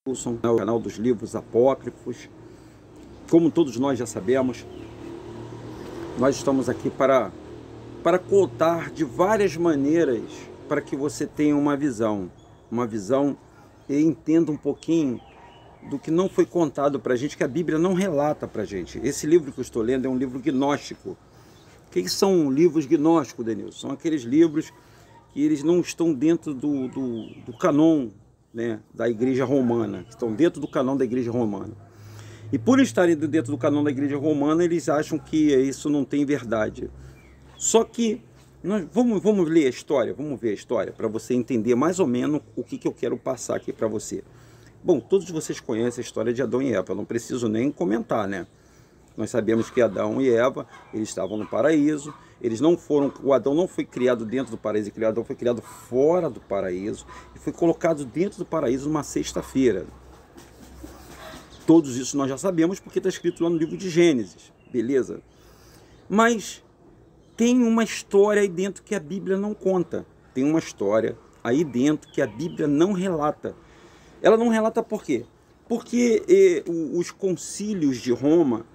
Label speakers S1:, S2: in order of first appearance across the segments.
S1: Wilson, o canal dos livros apócrifos. Como todos nós já sabemos, nós estamos aqui para contar de várias maneiras para que você tenha uma visão e entenda um pouquinho do que não foi contado para a gente, que a Bíblia não relata para a gente. Esse livro que eu estou lendo é um livro gnóstico. O que são livros gnósticos, Denilson? São aqueles livros que eles não estão dentro do canon, né, da Igreja Romana, que estão dentro do canon da Igreja Romana. E por estarem dentro do canon da Igreja Romana, eles acham que isso não tem verdade. Só que nós vamos ler a história, vamos ver a história, para você entender mais ou menos o que eu quero passar aqui para você. Bom, todos vocês conhecem a história de Adão e Eva, eu não preciso nem comentar, né? Nós sabemos que Adão e Eva, eles estavam no paraíso, o Adão não foi criado dentro do paraíso, o Adão foi criado fora do paraíso e foi colocado dentro do paraíso numa sexta-feira. Todos isso nós já sabemos porque está escrito lá no livro de Gênesis, beleza? Mas tem uma história aí dentro que a Bíblia não conta. Tem uma história aí dentro que a Bíblia não relata. Ela não relata por quê? Porque os concílios de Roma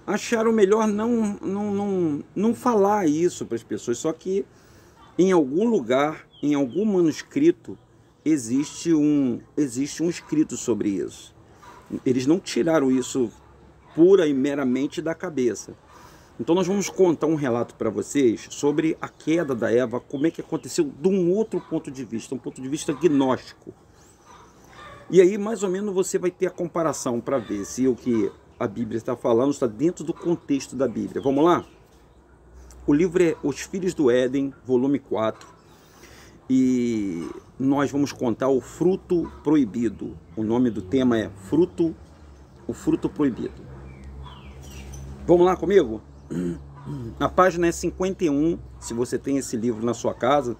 S1: acharam melhor não falar isso para as pessoas. Só que em algum lugar, em algum manuscrito, existe um escrito sobre isso. Eles não tiraram isso pura e meramente da cabeça. Então nós vamos contar um relato para vocês sobre a queda da Eva, como é que aconteceu de um outro ponto de vista, um ponto de vista gnóstico. E aí mais ou menos você vai ter a comparação para ver se o que a Bíblia está falando está dentro do contexto da Bíblia. Vamos lá? O livro é Os Filhos do Éden, volume 4. E nós vamos contar o fruto proibido. O nome do tema é o fruto proibido. Vamos lá comigo? A página é 51, se você tem esse livro na sua casa.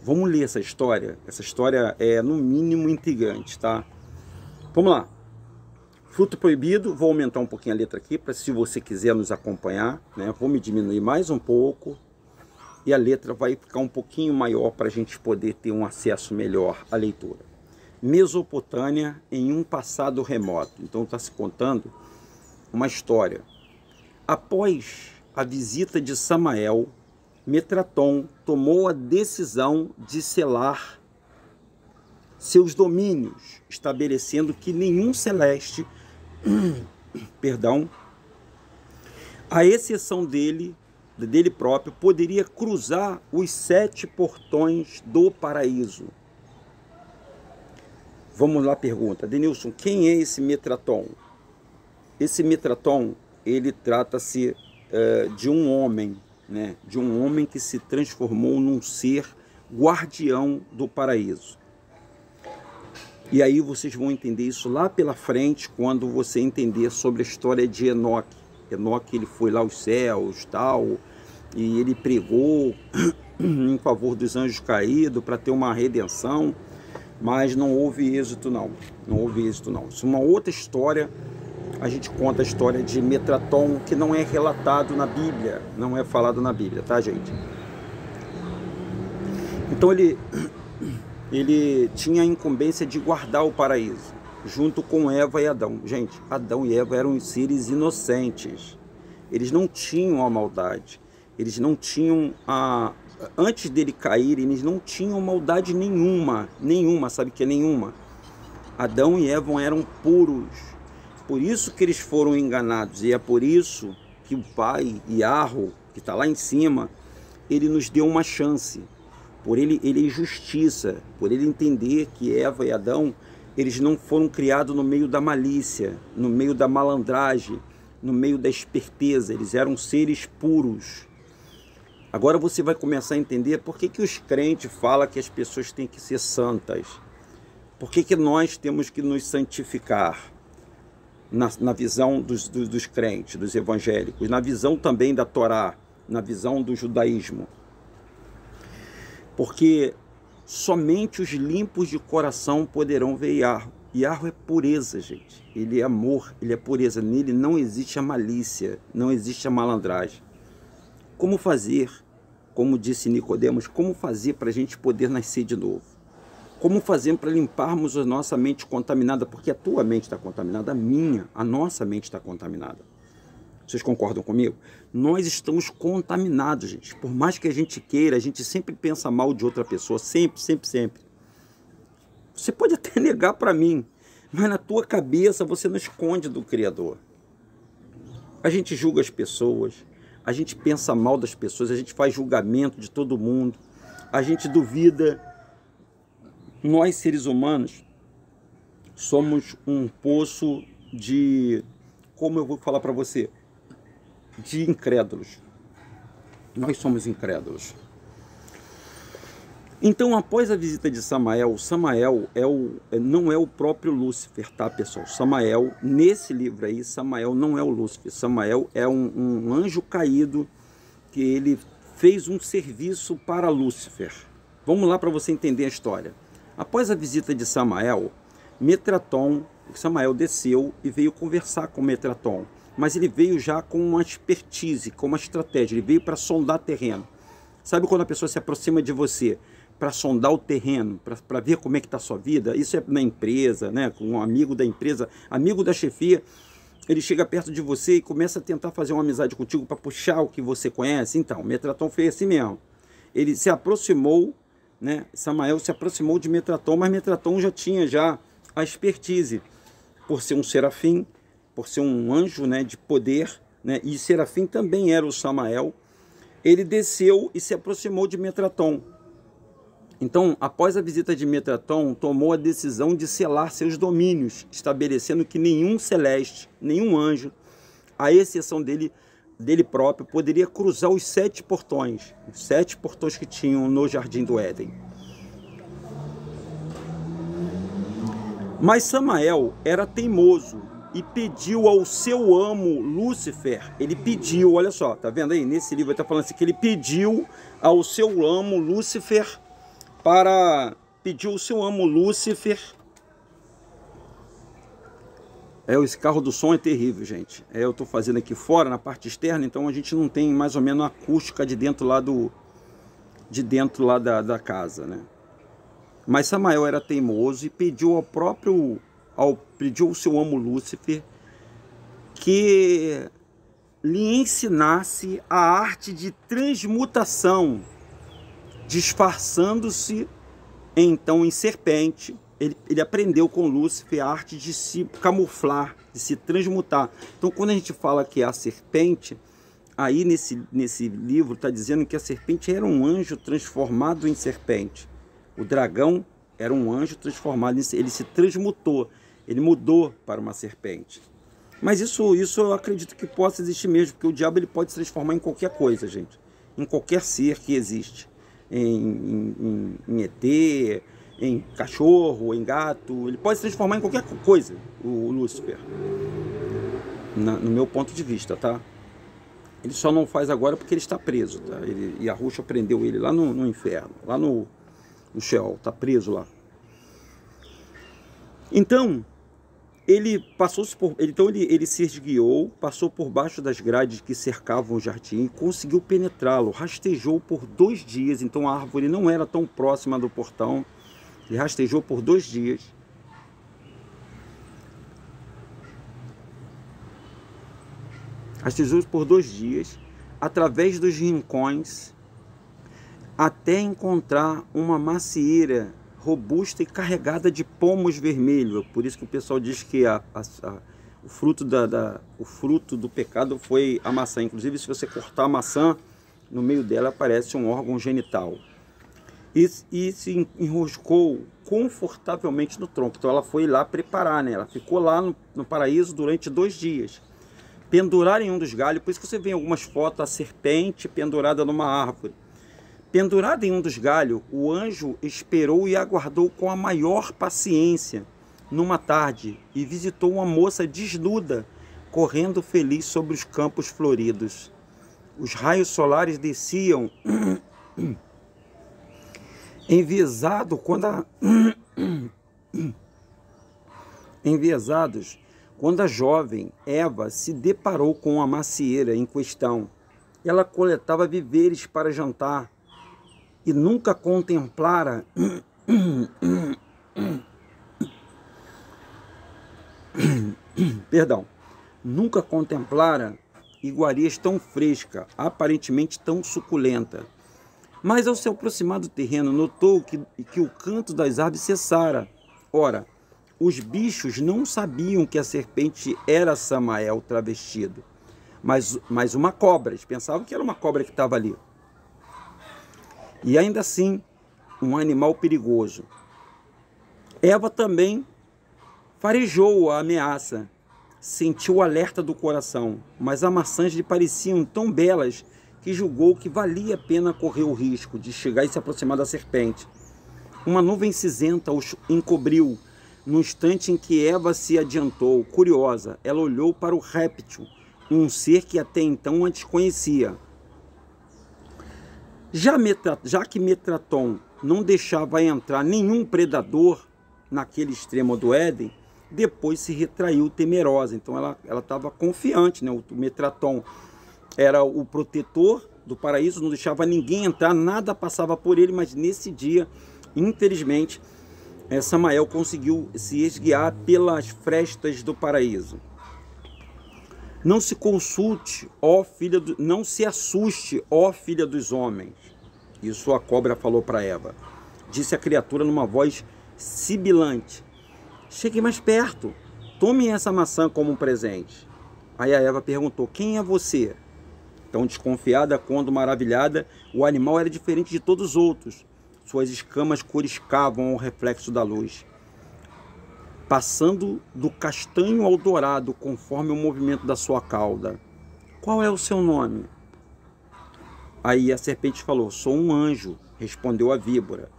S1: Vamos ler essa história. Essa história é no mínimo intrigante, tá? Vamos lá. Fruto proibido, vou aumentar um pouquinho a letra aqui, para se você quiser nos acompanhar, né? Vou me diminuir mais um pouco. E a letra vai ficar um pouquinho maior para a gente poder ter um acesso melhor à leitura. Mesopotâmia em um passado remoto. Então está se contando uma história. Após a visita de Samael, Metraton tomou a decisão de selar seus domínios, estabelecendo que nenhum celeste, à exceção dele próprio, poderia cruzar os 7 portões do paraíso. Vamos lá a pergunta. Denilson, quem é esse Metraton? Esse Metraton, ele trata-se de um homem, né? De um homem que se transformou num ser guardião do paraíso. E aí vocês vão entender isso lá pela frente, quando você entender sobre a história de Enoque. Enoque, ele foi lá aos céus, tal, e ele pregou em favor dos anjos caídos para ter uma redenção, mas não houve êxito não. Não houve êxito não. Isso é uma outra história. A gente conta a história de Metraton, que não é relatado na Bíblia, não é falado na Bíblia, tá, gente? Então ele tinha a incumbência de guardar o paraíso, junto com Eva e Adão. Gente, Adão e Eva eram seres inocentes. Eles não tinham a maldade. Eles não tinham antes dele cair, eles não tinham maldade nenhuma. Nenhuma, sabe o que é nenhuma? Adão e Eva eram puros. Por isso que eles foram enganados. E é por isso que o pai, Yahweh, que está lá em cima, ele nos deu uma chance. Por ele é justiça. Por ele entender que Eva e Adão, eles não foram criados no meio da malícia, no meio da malandragem, no meio da esperteza. Eles eram seres puros. Agora você vai começar a entender por que os crentes falam que as pessoas têm que ser santas. Por que nós temos que nos santificar? Na visão dos crentes, dos evangélicos, na visão também da Torá, na visão do judaísmo. Porque somente os limpos de coração poderão ver Yahweh. Yahweh é pureza, gente. Ele é amor, ele é pureza. Nele não existe a malícia, não existe a malandragem. Como fazer, como disse Nicodemos, como fazer para a gente poder nascer de novo? Como fazemos para limparmos a nossa mente contaminada? Porque a tua mente está contaminada, a nossa mente está contaminada. Vocês concordam comigo? Nós estamos contaminados, gente. Por mais que a gente queira, a gente sempre pensa mal de outra pessoa. Sempre, sempre, sempre. Você pode até negar para mim, mas na tua cabeça você não esconde do Criador. A gente julga as pessoas, a gente pensa mal das pessoas, a gente faz julgamento de todo mundo, a gente duvida. Nós, seres humanos, somos um poço de, como eu vou falar para você, de incrédulos. Nós somos incrédulos. Então, após a visita de Samael, Samael não é o próprio Lúcifer, tá, pessoal? Samael, nesse livro aí, Samael não é o Lúcifer. Samael é um anjo caído que ele fez um serviço para Lúcifer. Vamos lá para você entender a história. Após a visita de Samael, Samael desceu e veio conversar com Metraton. Mas ele veio já com uma expertise, com uma estratégia. Ele veio para sondar terreno. Sabe quando a pessoa se aproxima de você para sondar o terreno, para ver como é que está a sua vida? Isso é na empresa, né? Com um amigo da empresa, amigo da chefia. Ele chega perto de você e começa a tentar fazer uma amizade contigo para puxar o que você conhece. Então, Metraton fez assim mesmo. Ele se aproximou, né? Samael se aproximou de Metraton, mas Metraton já tinha a expertise, por ser um serafim, por ser um anjo, né, de poder, né? E serafim também era o Samael. Ele desceu e se aproximou de Metraton. Então, após a visita de Metraton, tomou a decisão de selar seus domínios, estabelecendo que nenhum celeste, nenhum anjo, à exceção dele próprio, poderia cruzar os 7 portões que tinham no Jardim do Éden. Mas Samael era teimoso e pediu ao seu amo Lúcifer, ele pediu, olha só, tá vendo aí? Nesse livro ele está falando assim, que ele pediu ao seu amo Lúcifer esse carro do som é terrível, gente. Eu estou fazendo aqui fora, na parte externa, então a gente não tem mais ou menos a acústica de dentro lá da casa, né? Mas Samael era teimoso e pediu ao seu amo Lúcifer que lhe ensinasse a arte de transmutação, disfarçando-se então em serpente. Ele aprendeu com Lúcifer a arte de se camuflar, de se transmutar. Então, quando a gente fala que é a serpente, aí nesse livro está dizendo que a serpente era um anjo transformado em serpente. O dragão era um anjo transformado, ele se transmutou, ele mudou para uma serpente. Mas isso eu acredito que possa existir mesmo, porque o diabo ele pode se transformar em qualquer coisa, gente. Em qualquer ser que existe. Em ET, em cachorro, em gato, ele pode se transformar em qualquer coisa, o Lúcifer. No meu ponto de vista, tá? Ele só não faz agora porque ele está preso, tá? E a Ruxa prendeu ele lá no inferno, lá no Sheol, tá preso lá. Então, ele se esguiou, passou por baixo das grades que cercavam o jardim e conseguiu penetrá-lo. Rastejou por 2 dias, então a árvore não era tão próxima do portão. Ele rastejou por 2 dias. Rastejou por 2 dias, através dos rincões, até encontrar uma macieira robusta e carregada de pomos vermelhos. Por isso que o pessoal diz que o fruto do pecado foi a maçã. Inclusive, se você cortar a maçã, no meio dela aparece um órgão genital. E se enroscou confortavelmente no tronco. Então ela foi lá preparar, né? Ela ficou lá no paraíso durante 2 dias. Pendurada em um dos galhos, por isso que você vê em algumas fotos a serpente pendurada numa árvore. Pendurada em um dos galhos, o anjo esperou e aguardou com a maior paciência numa tarde e visitou uma moça desnuda, correndo feliz sobre os campos floridos. Os raios solares desciam enviesados quando a jovem Eva se deparou com a macieira em questão. Ela coletava víveres para jantar e nunca contemplara Perdão, nunca contemplara iguarias tão fresca, aparentemente tão suculenta. Mas ao se aproximar do terreno, notou que o canto das aves cessara. Ora, os bichos não sabiam que a serpente era Samael travestido, mas uma cobra. Eles pensavam que era uma cobra que estava ali. E ainda assim, um animal perigoso. Eva também farejou a ameaça, sentiu o alerta do coração, mas as maçãs lhe pareciam tão belas que julgou que valia a pena correr o risco de chegar e se aproximar da serpente. Uma nuvem cinzenta os encobriu. No instante em que Eva se adiantou, curiosa, ela olhou para o réptil, um ser que até então a desconhecia. Já que Metraton não deixava entrar nenhum predador naquele extremo do Éden, depois se retraiu temerosa. Então ela estava confiante, né? O Metraton era o protetor do paraíso, não deixava ninguém entrar, nada passava por ele, mas nesse dia, infelizmente, Samael conseguiu se esguiar pelas frestas do paraíso. Não se consulte, não se assuste, ó filha dos homens. Isso a cobra falou para Eva. Disse a criatura numa voz sibilante. Chegue mais perto, tome essa maçã como um presente. Aí a Eva perguntou, quem é você? Tão desconfiada quanto maravilhada, o animal era diferente de todos os outros. Suas escamas coriscavam ao reflexo da luz, passando do castanho ao dourado, conforme o movimento da sua cauda. Qual é o seu nome? Aí a serpente falou, sou um anjo, respondeu a víbora,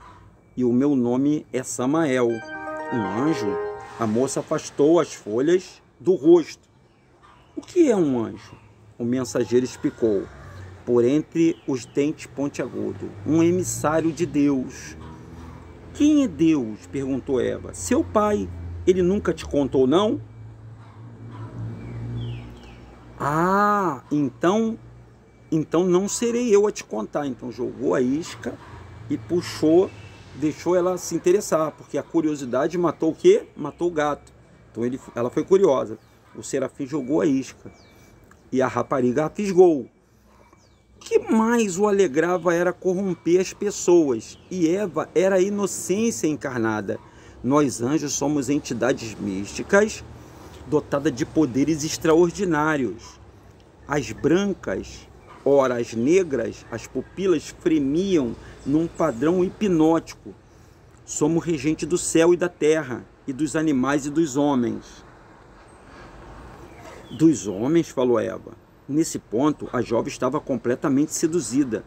S1: e o meu nome é Samael. Um anjo? A moça afastou as folhas do rosto. O que é um anjo? O mensageiro explicou. Por entre os dentes pontiagudos, um emissário de Deus. Quem é Deus? Perguntou Eva. Seu pai. Ele nunca te contou, não? Ah, então não serei eu a te contar. Então jogou a isca e puxou, deixou ela se interessar, porque a curiosidade matou o quê? Matou o gato. Então ela foi curiosa. O serafim jogou a isca e a rapariga a fisgou. O que mais o alegrava era corromper as pessoas, e Eva era a inocência encarnada. Nós anjos somos entidades místicas dotadas de poderes extraordinários. As brancas, ora as negras, as pupilas fremiam num padrão hipnótico. Somos regente do céu e da terra, e dos animais e dos homens. Dos homens, falou Eva. Nesse ponto, a jovem estava completamente seduzida.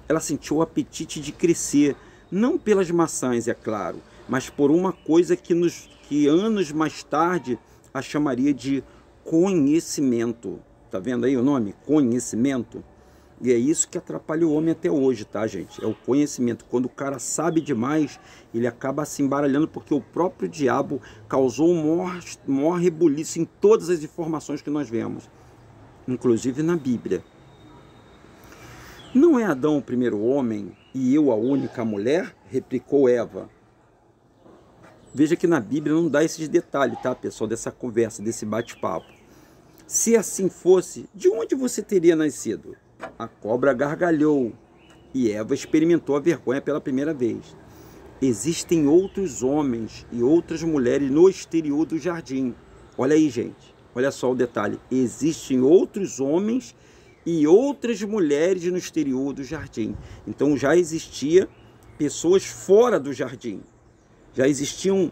S1: Ela sentiu o apetite de crescer, não pelas maçãs, é claro, mas por uma coisa que anos mais tarde a chamaria de conhecimento. Tá vendo aí o nome? Conhecimento. E é isso que atrapalha o homem até hoje, tá, gente? É o conhecimento. Quando o cara sabe demais, ele acaba se embaralhando, porque o próprio diabo causou um maior rebuliço em todas as informações que nós vemos, inclusive na Bíblia. Não é Adão o primeiro homem e eu a única mulher? Replicou Eva. Veja que na Bíblia não dá esses detalhes, tá, pessoal, dessa conversa, desse bate-papo. Se assim fosse, de onde você teria nascido? A cobra gargalhou e Eva experimentou a vergonha pela primeira vez. Existem outros homens e outras mulheres no exterior do jardim. Olha aí, gente. Olha só o detalhe. Existem outros homens e outras mulheres no exterior do jardim. Então já existia pessoas fora do jardim. Já existiam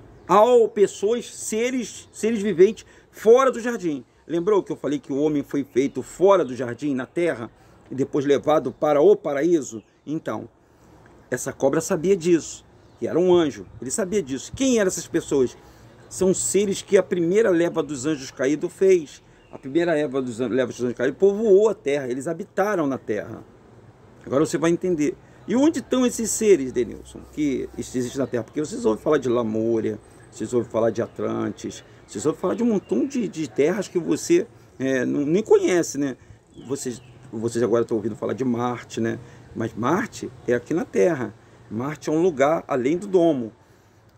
S1: pessoas, seres viventes fora do jardim. Lembrou que eu falei que o homem foi feito fora do jardim, na terra, e depois levado para o paraíso? Então, essa cobra sabia disso, que era um anjo. Ele sabia disso. Quem eram essas pessoas? São seres que a primeira leva dos anjos caídos fez. A primeira leva dos anjos caídos povoou a terra. Eles habitaram na terra. Agora você vai entender. E onde estão esses seres, Denilson, que existem na terra? Porque vocês ouvem falar de Lamúria, vocês ouvem falar de Atlantis, vocês ouvem falar de um montão de terras que você nem conhece, né? Vocês agora estão ouvindo falar de Marte, né? Mas Marte é aqui na Terra. Marte é um lugar além do domo.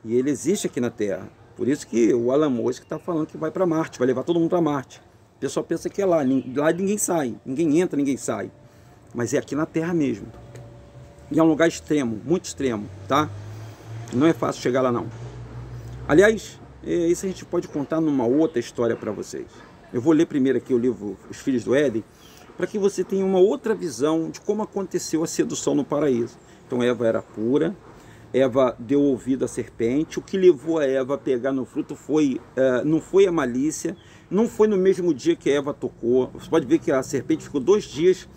S1: E ele existe aqui na Terra. Por isso que o Elon Musk está falando que vai para Marte, vai levar todo mundo para Marte. O pessoal pensa que é lá. Lá ninguém sai, ninguém entra, ninguém sai. Mas é aqui na Terra mesmo. E é um lugar extremo, muito extremo, tá? Não é fácil chegar lá não. Aliás, isso a gente pode contar numa outra história para vocês. Eu vou ler primeiro aqui o livro Os Filhos do Éden, para que você tenha uma outra visão de como aconteceu a sedução no paraíso. Então Eva era pura, Eva deu ouvido à serpente, o que levou a Eva a pegar no fruto não foi a malícia, não foi no mesmo dia que Eva tocou. Você pode ver que a serpente ficou 2 dias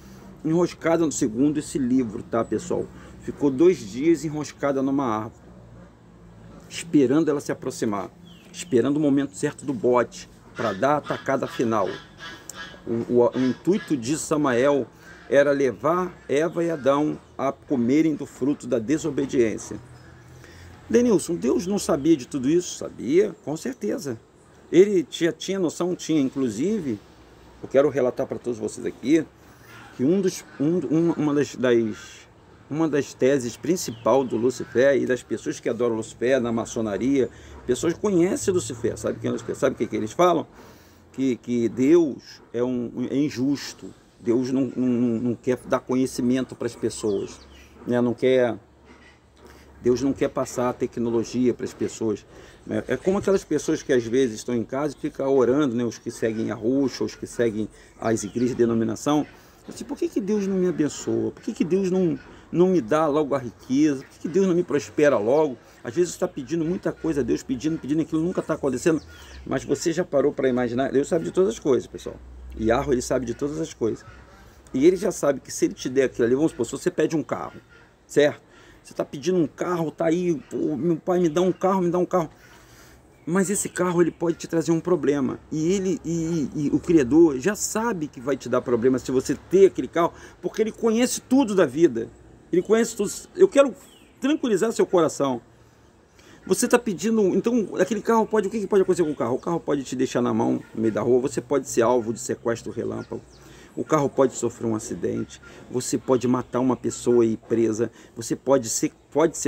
S1: enroscada no segundo esse livro, tá, pessoal? Ficou 2 dias enroscada numa árvore, esperando ela se aproximar, esperando o momento certo do bote, para dar a atacada final. O intuito de Samael era levar Eva e Adão a comerem do fruto da desobediência. Denilson, Deus não sabia de tudo isso? Sabia, com certeza. Ele tinha noção, tinha. Inclusive, eu quero relatar para todos vocês aqui, que uma das teses principal do Lucifer e das pessoas que adoram Lucifer na maçonaria, pessoas que conhecem Lucifer, sabe quem é Lucifer? Sabe o que eles falam? Que Deus é injusto. Deus não quer dar conhecimento para as pessoas, né? Deus não quer passar a tecnologia para as pessoas, né? É como aquelas pessoas que às vezes estão em casa e ficam orando, né? Os que seguem a Roxa, os que seguem as igrejas de denominação. Assim, por que Deus não me abençoa? Por que Deus não me dá logo a riqueza? Por que Deus não me prospera logo? Às vezes está pedindo muita coisa a Deus, pedindo, aquilo nunca está acontecendo. Mas você já parou para imaginar? Deus sabe de todas as coisas, pessoal. Yahweh, ele sabe de todas as coisas. E ele já sabe que se ele te der aquilo ali, vamos supor, se você pede um carro, certo? Você está pedindo um carro, tá aí, pô, meu pai me dá um carro, Mas esse carro, ele pode te trazer um problema. E o Criador já sabe que vai te dar problema se você ter aquele carro, porque ele conhece tudo da vida. Ele conhece tudo. Eu quero tranquilizar seu coração. Você está pedindo, então, aquele carro pode, o que pode acontecer com o carro? O carro pode te deixar na mão, no meio da rua, você pode ser alvo de sequestro relâmpago, o carro pode sofrer um acidente, você pode matar uma pessoa e ir presa, você pode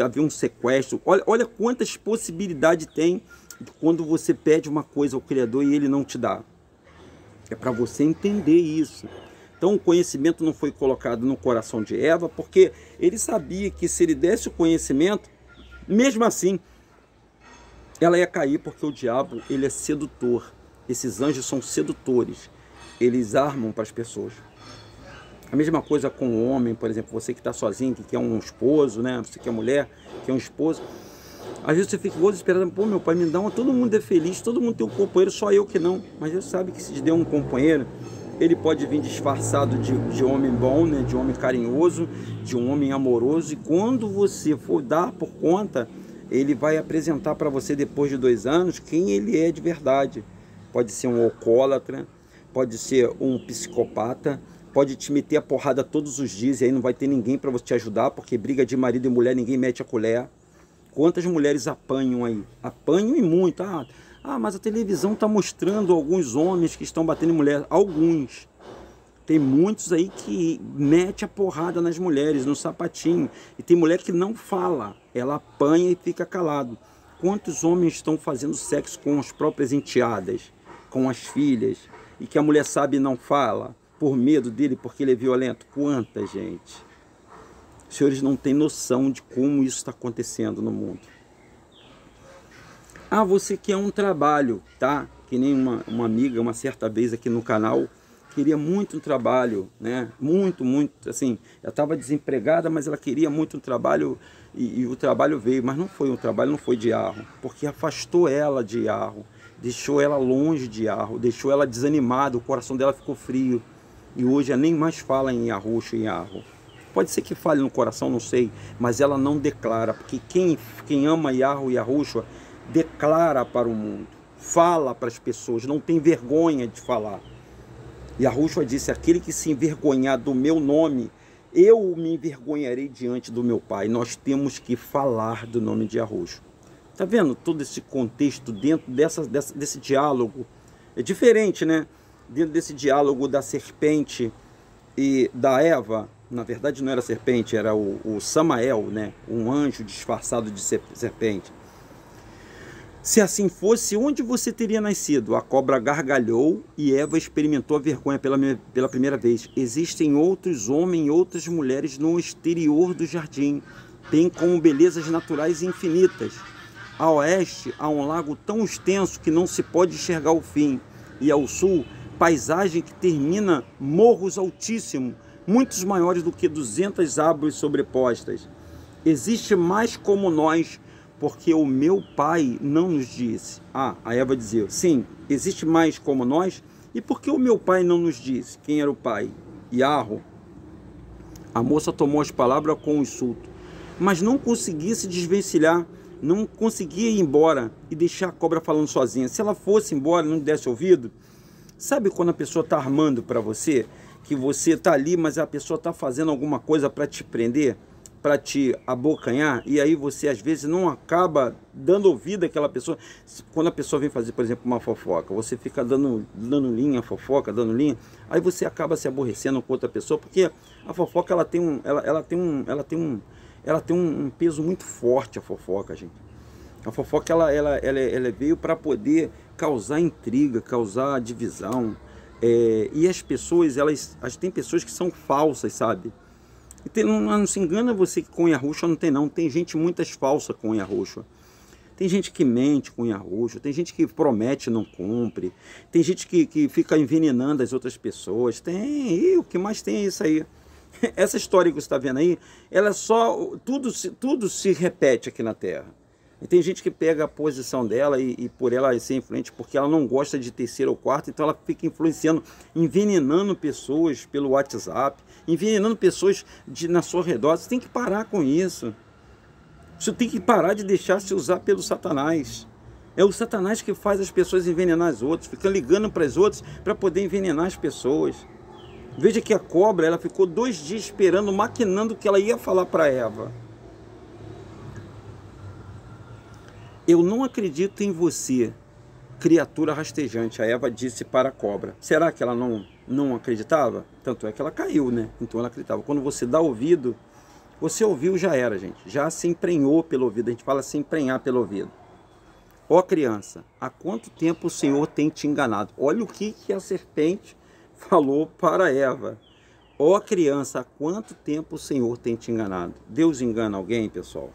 S1: haver um sequestro. Olha quantas possibilidades tem quando você pede uma coisa ao Criador e ele não te dá. É para você entender isso. Então o conhecimento não foi colocado no coração de Eva, porque ele sabia que se ele desse o conhecimento, mesmo assim, ela ia cair, porque o diabo, ele é sedutor. Esses anjos são sedutores. Eles armam para as pessoas. A mesma coisa com o homem, por exemplo, você que está sozinho, que quer um esposo, né? Você que é mulher, quer um esposo. Às vezes você fica igual desesperado, pô, meu pai me dá todo mundo é feliz, todo mundo tem um companheiro, só eu que não. Mas Deus sabe que se te der um companheiro, ele pode vir disfarçado de homem bom, né? De homem carinhoso, de um homem amoroso. E quando você for dar por conta, ele vai apresentar para você depois de 2 anos quem ele é de verdade. Pode ser um alcoólatra, pode ser um psicopata, pode te meter a porrada todos os dias e aí não vai ter ninguém para te ajudar, porque briga de marido e mulher, ninguém mete a colher. Quantas mulheres apanham aí? Apanham e muito. Mas a televisão está mostrando alguns homens que estão batendo em mulher. Alguns. Tem muitos aí que mete a porrada nas mulheres, no sapatinho. E tem mulher que não fala. Ela apanha e fica calado. Quantos homens estão fazendo sexo com as próprias enteadas, com as filhas, e que a mulher sabe e não fala, por medo dele, porque ele é violento? Quanta gente. Os senhores não têm noção de como isso está acontecendo no mundo. Você quer um trabalho, tá? Que nem uma amiga, uma certa vez aqui no canal, queria muito um trabalho, né? Muito, assim, ela estava desempregada, mas ela queria muito um trabalho, e o trabalho veio, mas não foi um trabalho, não foi de Yahweh, porque afastou ela de Yahweh, deixou ela longe de Yahweh, deixou ela desanimada, o coração dela ficou frio, e hoje ela nem mais fala em Yahushua, em Yahweh. Pode ser que fale no coração, não sei, mas ela não declara, porque quem ama Yahweh e Yahushua declara para o mundo, fala para as pessoas, não tem vergonha de falar. Yahushua disse: aquele que se envergonhar do meu nome, eu me envergonharei diante do meu Pai. Nós temos que falar do nome de Yahushua. Está vendo todo esse contexto dentro desse diálogo? É diferente, né? Dentro desse diálogo da serpente e da Eva, na verdade não era serpente, era o Samael, né? Um anjo disfarçado de serpente. Se assim fosse, onde você teria nascido? A cobra gargalhou e Eva experimentou a vergonha pela primeira vez. Existem outros homens e outras mulheres no exterior do jardim, bem como belezas naturais infinitas. A oeste há um lago tão extenso que não se pode enxergar o fim, e ao sul, paisagem que termina morros altíssimos, muitos maiores do que 200 árvores sobrepostas. Existe mais como nós, porque o meu pai não nos disse. A Eva dizia, sim, existe mais como nós, e por que o meu pai não nos disse? Quem era o pai? Iarro. A moça tomou as palavras com um insulto, mas não conseguia se desvencilhar, não conseguia ir embora e deixar a cobra falando sozinha. Se ela fosse embora e não desse ouvido, sabe quando a pessoa está armando para você, que você está ali, mas a pessoa está fazendo alguma coisa para te prender, para te abocanhar, e aí você às vezes não acaba dando ouvido àquela pessoa. Quando a pessoa vem fazer, por exemplo, uma fofoca, você fica dando linha, fofoca, dando linha, aí você acaba se aborrecendo com outra pessoa, porque a fofoca ela tem um peso muito forte, a fofoca, gente. A fofoca ela veio para poder causar intriga, causar divisão, e as pessoas, tem pessoas que são falsas, sabe? E não se engana você que com unha roxa não tem não. Tem gente muitas falsas com unha roxa. Tem gente que mente com unha roxa. Tem gente que promete e não cumpre. Tem gente que fica envenenando as outras pessoas. E o que mais tem é isso aí. Essa história que você está vendo aí, ela só... Tudo se repete aqui na Terra. E tem gente que pega a posição dela e por ela ser influente, porque ela não gosta de terceiro ou quarto, então ela fica influenciando, envenenando pessoas pelo WhatsApp, envenenando pessoas na sua redor. Você tem que parar com isso. Você tem que parar de deixar se usar pelo Satanás. É o Satanás que faz as pessoas envenenar as outras, fica ligando para as outras para poder envenenar as pessoas. Veja que a cobra, ela ficou 2 dias esperando, maquinando o que ela ia falar para Eva. Eu não acredito em você, criatura rastejante, a Eva disse para a cobra. Será que ela não acreditava? Tanto é que ela caiu, né? Então ela acreditava. Quando você dá ouvido, você ouviu, já era, gente. Já se emprenhou pelo ouvido. A gente fala se emprenhar pelo ouvido. Ó criança, há quanto tempo o Senhor tem te enganado? Olha o que a serpente falou para Eva. Ó criança, há quanto tempo o Senhor tem te enganado? Deus engana alguém, pessoal?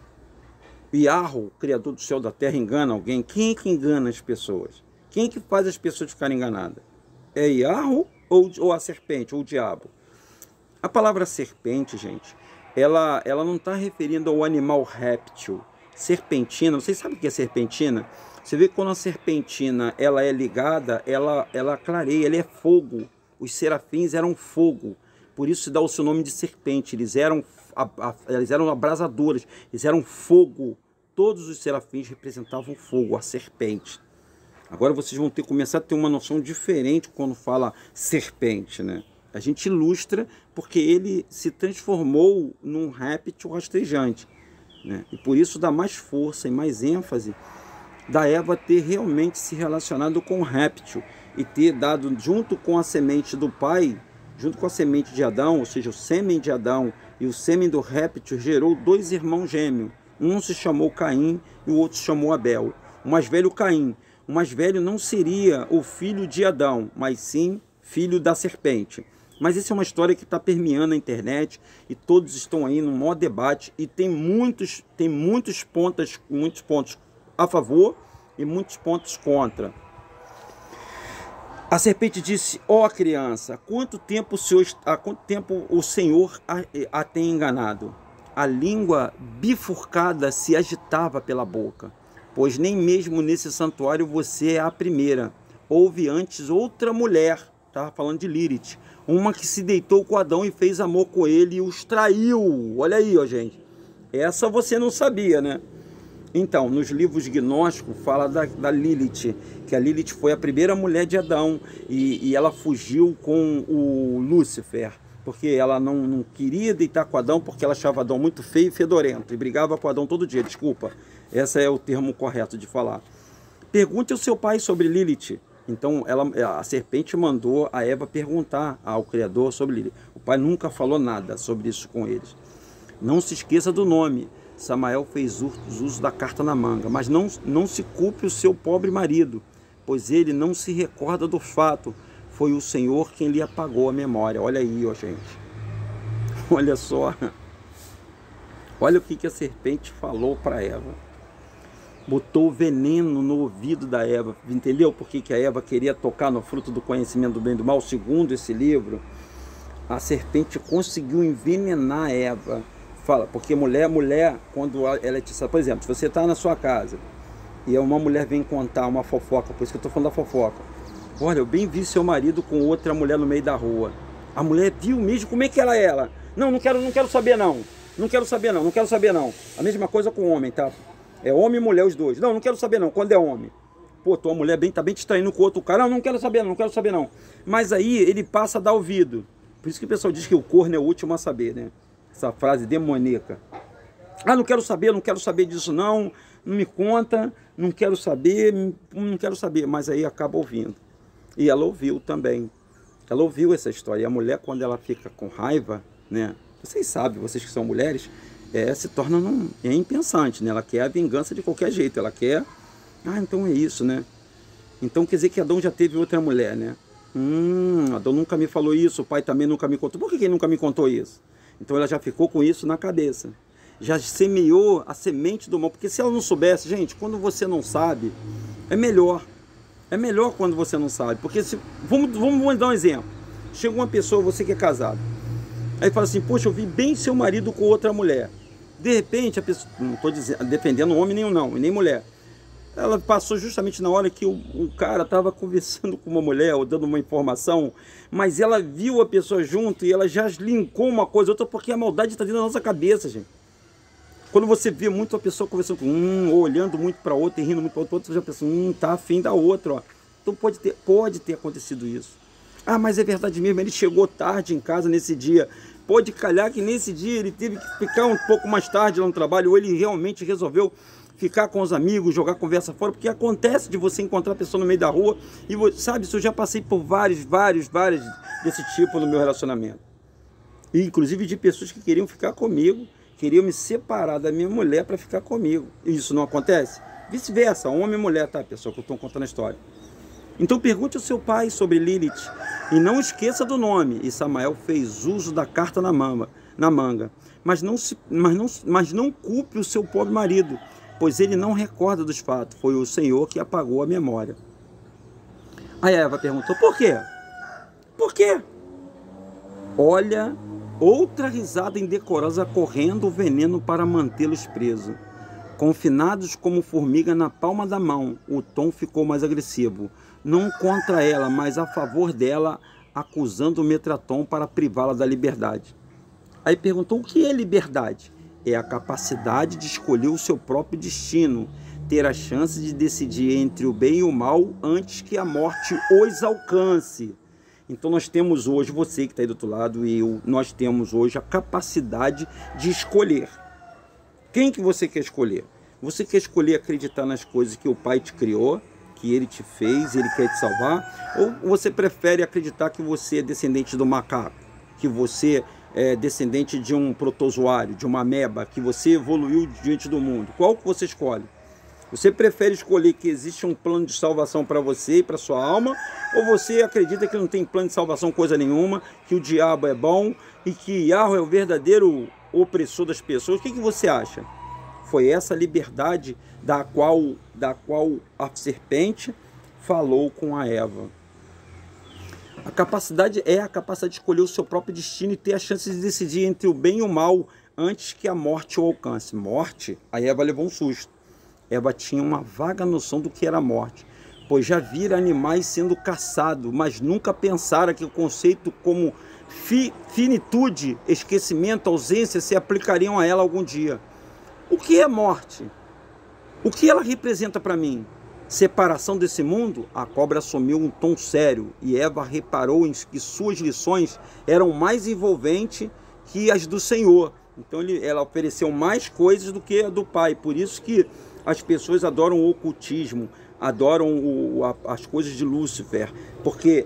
S1: Iarro, criador do céu e da terra, engana alguém? Quem é que engana as pessoas? Quem é que faz as pessoas ficarem enganadas? É Iarro ou a serpente, ou o diabo? A palavra serpente, gente, ela não está referindo ao animal réptil. Serpentina, vocês sabem o que é serpentina? Você vê que quando a serpentina ela é ligada, ela clareia, ela é fogo. Os serafins eram fogo, por isso se dá o seu nome de serpente. Eles eram abrasadores, eles eram fogo. Todos os serafins representavam fogo, a serpente. Agora vocês vão começar a ter uma noção diferente quando fala serpente, né? A gente ilustra porque ele se transformou num réptil rastejante, né? E por isso dá mais força e mais ênfase da Eva ter realmente se relacionado com o réptil e ter dado, junto com a semente do pai, junto com a semente de Adão, ou seja, o sêmen de Adão e o sêmen do réptil, gerou 2 irmãos gêmeos. Um se chamou Caim e o outro se chamou Abel. O mais velho, Caim. O mais velho não seria o filho de Adão, mas sim filho da serpente. Mas essa é uma história que está permeando a internet e todos estão aí num maior debate e tem muitos pontos a favor e muitos pontos contra. A serpente disse: ó criança, há quanto tempo o Senhor a tem enganado? A língua bifurcada se agitava pela boca, pois nem mesmo nesse santuário você é a primeira. Houve antes outra mulher, estava falando de Lilith, uma que se deitou com Adão e fez amor com ele e os traiu. Olha aí, ó, gente. Essa você não sabia, né? Então, nos livros gnósticos fala da Lilith, que a Lilith foi a primeira mulher de Adão e ela fugiu com o Lúcifer, porque ela não queria deitar com Adão porque ela achava Adão muito feio e fedorento e brigava com Adão todo dia. Desculpa, esse é o termo correto de falar. Pergunte ao seu pai sobre Lilith. Então a serpente mandou a Eva perguntar ao Criador sobre ele. O pai nunca falou nada sobre isso com eles. Não se esqueça do nome. Samael fez uso da carta na manga, mas não se culpe o seu pobre marido, pois ele não se recorda do fato. Foi o Senhor quem lhe apagou a memória. Olha aí, ó, gente. Olha só. Olha o que a serpente falou para Eva. Botou veneno no ouvido da Eva. Entendeu por que a Eva queria tocar no fruto do conhecimento do bem e do mal? Segundo esse livro, a serpente conseguiu envenenar Eva. Fala, porque mulher, quando ela te sabe, por exemplo, se você está na sua casa e uma mulher vem contar uma fofoca, por isso que eu estou falando da fofoca. Olha, eu bem vi seu marido com outra mulher no meio da rua. A mulher viu mesmo, como é que ela é ela? Não quero saber não. Não quero saber não. A mesma coisa com o homem, tá? É homem e mulher os dois. Não quero saber não, quando é homem. Pô, tua mulher tá bem te traindo com outro cara. Não quero saber não. Mas aí ele passa a dar ouvido. Por isso que o pessoal diz que o corno é o último a saber, né? Essa frase demoníaca. Não quero saber disso não me conta, não quero saber. Mas aí acaba ouvindo. E ela ouviu também. Ela ouviu essa história. E a mulher, quando ela fica com raiva, né? Vocês sabem, vocês que são mulheres, se torna impensante, né? Ela quer a vingança de qualquer jeito. Ela quer... então é isso, né? Então quer dizer que Adão já teve outra mulher, né? Adão nunca me falou isso, o pai também nunca me contou. Por que ele nunca me contou isso? Então ela já ficou com isso na cabeça. Já semeou a semente do mal. Porque se ela não soubesse, gente, quando você não sabe, é melhor. É melhor quando você não sabe. Porque vamos dar um exemplo. Chega uma pessoa, você que é casado. Aí fala assim, poxa, eu vi bem seu marido com outra mulher. De repente, a pessoa, não estou defendendo homem nenhum não, e nem mulher. Ela passou justamente na hora que o cara estava conversando com uma mulher, ou dando uma informação, mas ela viu a pessoa junto e ela já linkou uma coisa outra, porque a maldade está dentro da nossa cabeça, gente. Quando você vê muito a pessoa conversando com ou olhando muito para outra e rindo muito para outra, você já pensa, tá afim da outra, ó. Então pode ter acontecido isso. Mas é verdade mesmo, ele chegou tarde em casa nesse dia. Pode calhar que nesse dia ele teve que ficar um pouco mais tarde lá no trabalho, ou ele realmente resolveu ficar com os amigos, jogar conversa fora, porque acontece de você encontrar a pessoa no meio da rua, e você, sabe, isso eu já passei por vários desse tipo no meu relacionamento. E, inclusive de pessoas que queriam ficar comigo, queriam me separar da minha mulher para ficar comigo. E isso não acontece? Vice-versa, homem e mulher, tá, pessoal, que eu estou contando a história. Então pergunte ao seu pai sobre Lilith e não esqueça do nome. E Samael fez uso da carta na manga, mas não culpe o seu pobre marido, pois ele não recorda dos fatos. Foi o Senhor que apagou a memória. Aí Eva perguntou, por quê? Por quê? Olha, outra risada indecorosa correndo o veneno para mantê-los presos. Confinados como formiga na palma da mão, o tom ficou mais agressivo. Não contra ela, mas a favor dela, acusando o Metraton para privá-la da liberdade. Aí perguntou, o que é liberdade? É a capacidade de escolher o seu próprio destino, ter a chance de decidir entre o bem e o mal antes que a morte os alcance. Então nós temos hoje, você que está aí do outro lado e eu, nós temos hoje a capacidade de escolher. Quem que você quer escolher? Você quer escolher acreditar nas coisas que o Pai te criou, que Ele te fez, Ele quer te salvar? Ou você prefere acreditar que você é descendente do macaco, que você é descendente de um protozoário, de uma ameba, que você evoluiu diante do mundo? Qual que você escolhe? Você prefere escolher que existe um plano de salvação para você e para sua alma? Ou você acredita que não tem plano de salvação coisa nenhuma, que o diabo é bom e que Yahweh é o verdadeiro opressor das pessoas? O que você acha? Foi essa liberdade da qual a serpente falou com a Eva. A capacidade é a capacidade de escolher o seu próprio destino e ter a chance de decidir entre o bem e o mal antes que a morte o alcance. Morte? A Eva levou um susto. Eva tinha uma vaga noção do que era a morte, pois já vira animais sendo caçados, mas nunca pensara que o conceito como finitude, esquecimento, ausência se aplicariam a ela algum dia. O que é morte? O que ela representa para mim? Separação desse mundo? A cobra assumiu um tom sério e Eva reparou em que suas lições eram mais envolventes que as do Senhor. Então ela ofereceu mais coisas do que a do Pai. Por isso que as pessoas adoram o ocultismo, adoram as coisas de Lúcifer, porque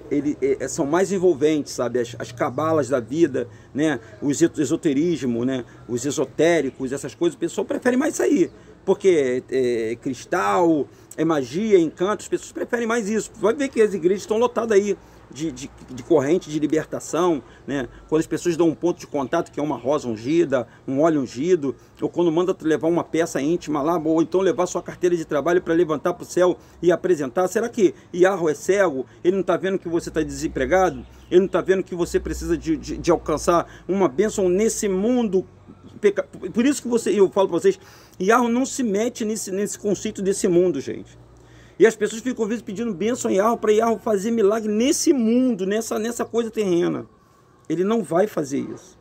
S1: são mais envolventes, sabe? As cabalas da vida, né? O esoterismo, né? Os esotéricos, essas coisas, o pessoal prefere mais isso aí, porque cristal, magia, encanto, as pessoas preferem mais isso. Vai ver que as igrejas estão lotadas aí de corrente de libertação, né? Quando as pessoas dão um ponto de contato, que é uma rosa ungida, um óleo ungido, ou quando manda levar uma peça íntima lá, ou então levar sua carteira de trabalho para levantar para o céu e apresentar. Será que Yahweh é cego? Ele não está vendo que você está desempregado? Ele não está vendo que você precisa de alcançar uma bênção nesse mundo? Por isso que eu falo para vocês, Yahweh não se mete nesse conceito desse mundo, gente. E as pessoas ficam, às vezes, pedindo bênção a Yahweh, para Yahweh fazer milagre nesse mundo, nessa coisa terrena. Ele não vai fazer isso.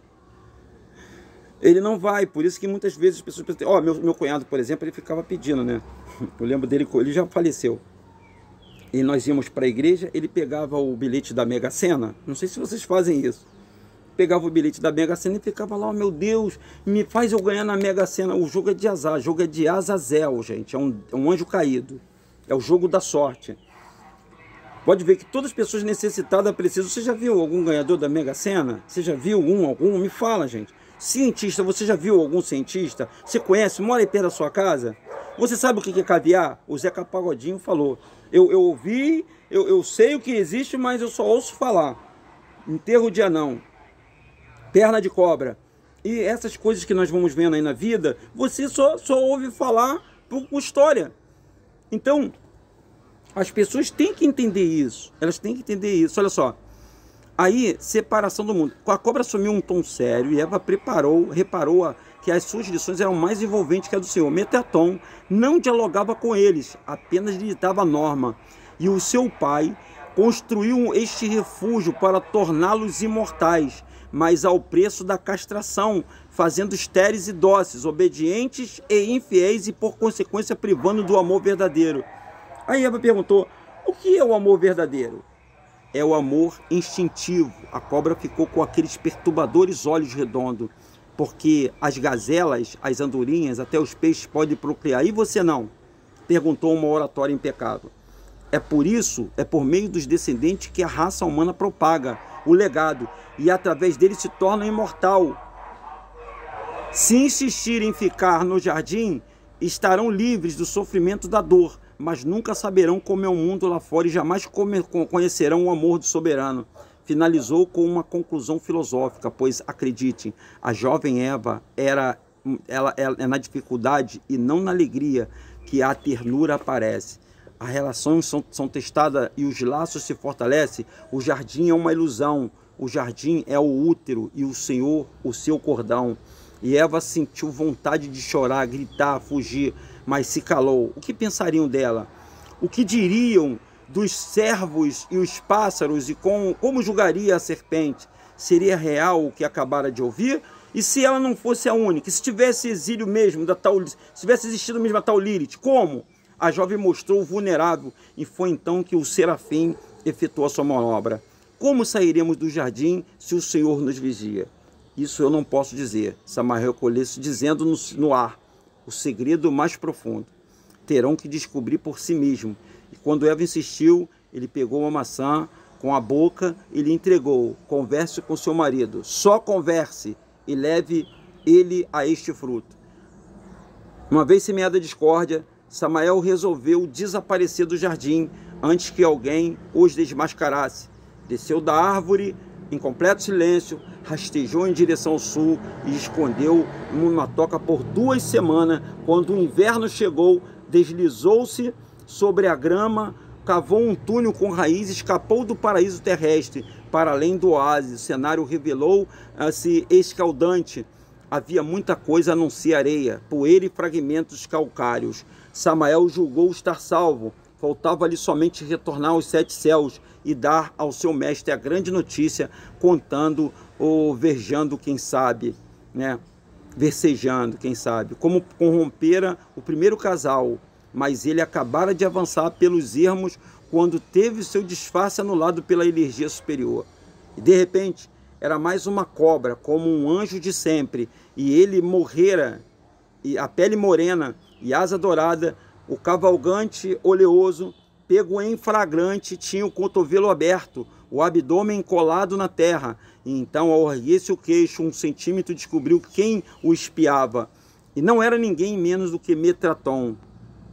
S1: Ele não vai. Por isso que muitas vezes as pessoas pensam, meu cunhado, por exemplo, ele ficava pedindo, né? Eu lembro dele, ele já faleceu. E nós íamos para a igreja, ele pegava o bilhete da Mega Sena. Não sei se vocês fazem isso. Pegava o bilhete da Mega Sena e ficava lá, meu Deus, me faz eu ganhar na Mega Sena. O jogo é de azar, o jogo é de Azazel, gente. É um anjo caído. É o jogo da sorte. Pode ver que todas as pessoas necessitadas precisam. Você já viu algum ganhador da Mega Sena? Você já viu algum? Me fala, gente. Cientista, você já viu algum cientista? Você conhece? Mora aí perto da sua casa? Você sabe o que é caviar? O Zeca Pagodinho falou. Eu ouvi, eu sei o que existe, mas eu só ouço falar. Enterro de anão, perna de cobra. E essas coisas que nós vamos vendo aí na vida, você só ouve falar por história. Então, as pessoas têm que entender isso. Elas têm que entender isso. Olha só. Aí, separação do mundo. A cobra assumiu um tom sério e Eva reparou que as suas lições eram mais envolventes que a do Senhor. Metatom não dialogava com eles, apenas lhe dava norma. E o seu pai construiu este refúgio para torná-los imortais, mas ao preço da castração, fazendo estéreis e dóceis, obedientes e infiéis e, por consequência, privando do amor verdadeiro. Aí Eva perguntou, o que é o amor verdadeiro? É o amor instintivo. A cobra ficou com aqueles perturbadores olhos redondos, porque as gazelas, as andorinhas, até os peixes podem procriar. E você não? Perguntou uma oratória impecável. É por isso, é por meio dos descendentes que a raça humana propaga o legado e através dele se torna imortal. Se insistirem em ficar no jardim, estarão livres do sofrimento da dor, mas nunca saberão como é o mundo lá fora e jamais conhecerão o amor do soberano. Finalizou com uma conclusão filosófica, pois, acreditem, a jovem Eva ela é na dificuldade e não na alegria que a ternura aparece. As relações são testadas e os laços se fortalecem. O jardim é uma ilusão. O jardim é o útero e o Senhor o seu cordão. E Eva sentiu vontade de chorar, gritar, fugir, mas se calou. O que pensariam dela? O que diriam dos cervos e os pássaros? E como julgaria a serpente? Seria real o que acabara de ouvir? E se ela não fosse a única? Se tivesse exílio mesmo, se tivesse existido mesmo a tal Lilith, como? A jovem mostrou vulnerável e foi então que o serafim efetuou a sua manobra. Como sairemos do jardim se o Senhor nos vigia? Isso eu não posso dizer. Samael recolheu-se dizendo no ar o segredo mais profundo. Terão que descobrir por si mesmo. E quando Eva insistiu, ele pegou uma maçã com a boca e lhe entregou. Converse com seu marido. Só converse e leve ele a este fruto. Uma vez semeada a discórdia, Samael resolveu desaparecer do jardim antes que alguém os desmascarasse. Desceu da árvore em completo silêncio, rastejou em direção ao sul e escondeu numa toca por 2 semanas. Quando o inverno chegou, deslizou-se sobre a grama, cavou um túnel com raízes, escapou do paraíso terrestre para além do oásis. O cenário revelou-se escaldante. Havia muita coisa a não ser areia, poeira e fragmentos calcários. Samael julgou estar salvo. Faltava-lhe somente retornar aos 7 céus e dar ao seu mestre a grande notícia, contando ou verjando, quem sabe, né? Versejando, quem sabe, como corrompera o primeiro casal, mas ele acabara de avançar pelos ermos quando teve seu disfarce anulado pela energia superior. E de repente, era mais uma cobra, como um anjo de sempre, e ele morrera, e a pele morena e asa dourada, O cavalgante oleoso, pego em flagrante, tinha o cotovelo aberto, o abdômen colado na terra. E então, ao erguer-se o queixo, 1 centímetro, descobriu quem o espiava. E não era ninguém menos do que Metraton.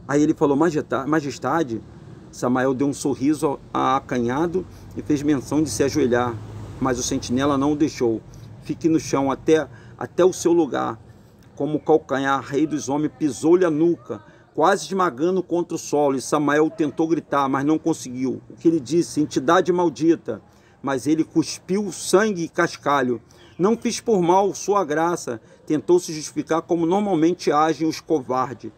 S1: Aí ele falou: majestade. Samael deu um sorriso acanhado e fez menção de se ajoelhar, mas o sentinela não o deixou. Fique no chão até o seu lugar. Como o calcanhar, rei dos homens, pisou-lhe a nuca, quase esmagando contra o solo. E Samael tentou gritar, mas não conseguiu. O que ele disse: entidade maldita. Mas ele cuspiu sangue e cascalho. Não fiz por mal, sua graça. Tentou se justificar como normalmente agem os covardes.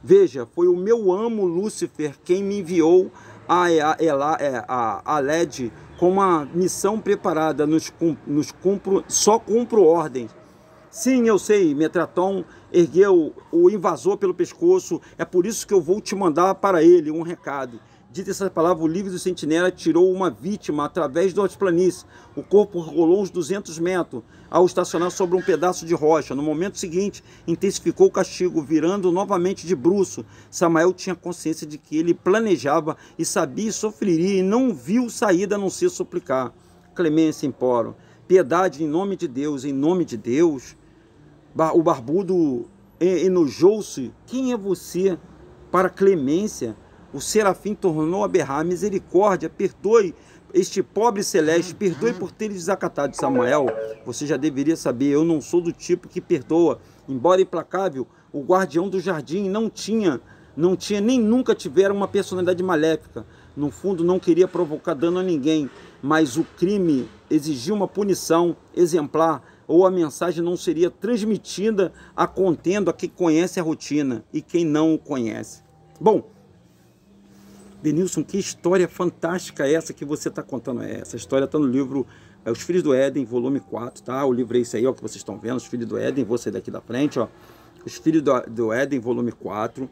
S1: Veja, foi o meu amo Lúcifer quem me enviou a LED com uma missão preparada. Só cumpro ordens. Sim, eu sei, Metraton ergueu o invasor pelo pescoço. É por isso que eu vou te mandar para ele um recado. Dita essa palavra, o livro do sentinela tirou uma vítima através das planícies. O corpo rolou uns 200 metros ao estacionar sobre um pedaço de rocha. No momento seguinte, intensificou o castigo, virando novamente de bruço. Samael tinha consciência de que ele planejava e sabia e sofreria, e não viu saída a não ser suplicar. Clemência imploro, piedade em nome de Deus, em nome de Deus. O barbudo enojou-se. Quem é você para clemência? O serafim tornou a berrar: misericórdia, perdoe este pobre celeste, perdoe por ter desacatado. Samael, você já deveria saber, eu não sou do tipo que perdoa. Embora implacável, o guardião do jardim não tinha nem nunca tivera uma personalidade maléfica. No fundo, não queria provocar dano a ninguém, mas o crime exigia uma punição exemplar, ou a mensagem não seria transmitida a contendo a quem conhece a rotina e quem não o conhece. Bom, Denilson, que história fantástica é essa que você está contando? Essa história está no livro Os Filhos do Éden, volume 4, tá? O livro é esse aí, ó, que vocês estão vendo, Os Filhos do Éden. Vou sair daqui da frente, ó. Os Filhos do Éden, volume 4.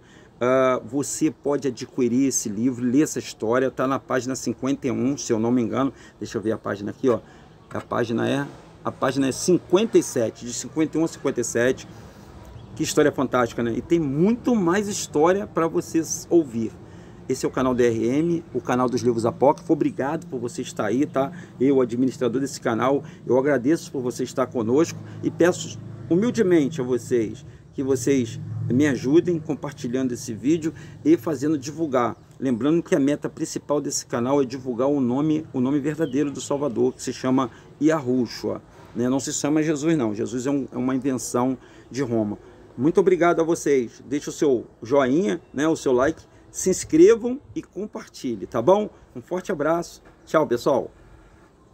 S1: Você pode adquirir esse livro, ler essa história, está na página 51, se eu não me engano. Deixa eu ver a página aqui, ó. A página é 57, de 51 a 57. Que história fantástica, né? E tem muito mais história para vocês ouvir. Esse é o canal DRM, o canal dos livros apócrifos. Obrigado por você estar aí, tá? Eu, administrador desse canal, eu agradeço por você estar conosco e peço humildemente a vocês que vocês me ajudem compartilhando esse vídeo e fazendo divulgar. Lembrando que a meta principal desse canal é divulgar o nome verdadeiro do Salvador, que se chama Yahushua, né? Não se chama Jesus, não. Jesus é uma invenção de Roma. Muito obrigado a vocês. Deixe o seu joinha, né? O seu like. Se inscrevam e compartilhem, tá bom? Um forte abraço. Tchau, pessoal.